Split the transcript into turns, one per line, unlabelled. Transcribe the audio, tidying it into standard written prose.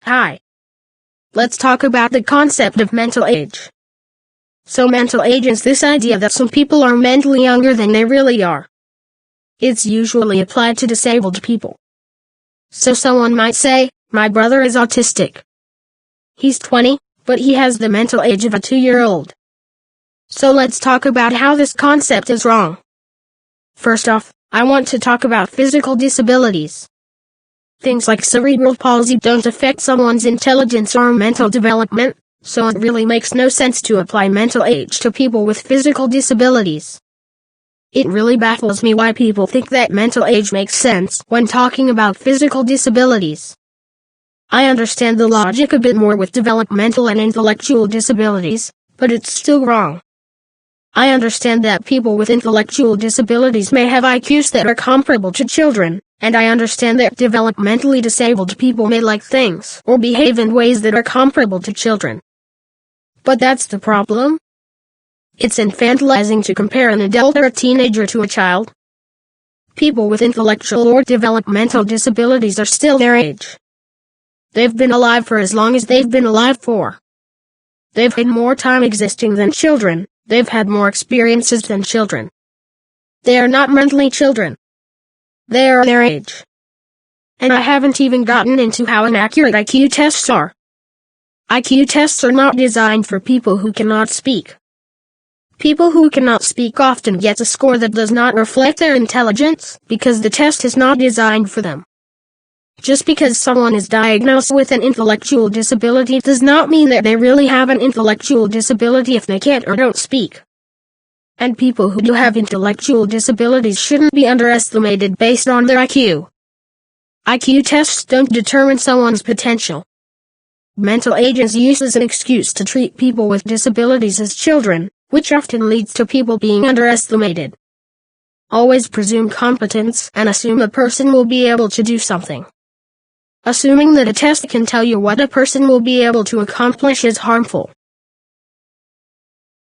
Hi. Let's talk about the concept of mental age. So mental age is this idea that some people are mentally younger than they really are. It's usually applied to disabled people. So someone might say, my brother is autistic. He's 20, but he has the mental age of a 2-year-old. So let's talk about how this concept is wrong. First off, I want to talk about physical disabilities. Things like cerebral palsy don't affect someone's intelligence or mental development, so it really makes no sense to apply mental age to people with physical disabilities. It really baffles me why people think that mental age makes sense when talking about physical disabilities. I understand the logic a bit more with developmental and intellectual disabilities, but it's still wrong. I understand that people with intellectual disabilities may have IQs that are comparable to children, and I understand that developmentally disabled people may like things or behave in ways that are comparable to children. But that's the problem. It's infantilizing to compare an adult or a teenager to a child. People with intellectual or developmental disabilities are still their age. They've been alive for as long as they've been alive for. They've had more time existing than children. They've had more experiences than children. They are not mentally children. They are their age. And I haven't even gotten into how inaccurate IQ tests are. IQ tests are not designed for people who cannot speak. People who cannot speak often get a score that does not reflect their intelligence because the test is not designed for them. Just because someone is diagnosed with an intellectual disability does not mean that they really have an intellectual disability if they can't or don't speak. And people who do have intellectual disabilities shouldn't be underestimated based on their IQ. IQ tests don't determine someone's potential. Mental age is used as an excuse to treat people with disabilities as children, which often leads to people being underestimated. Always presume competence and assume a person will be able to do something. Assuming that a test can tell you what a person will be able to accomplish is harmful.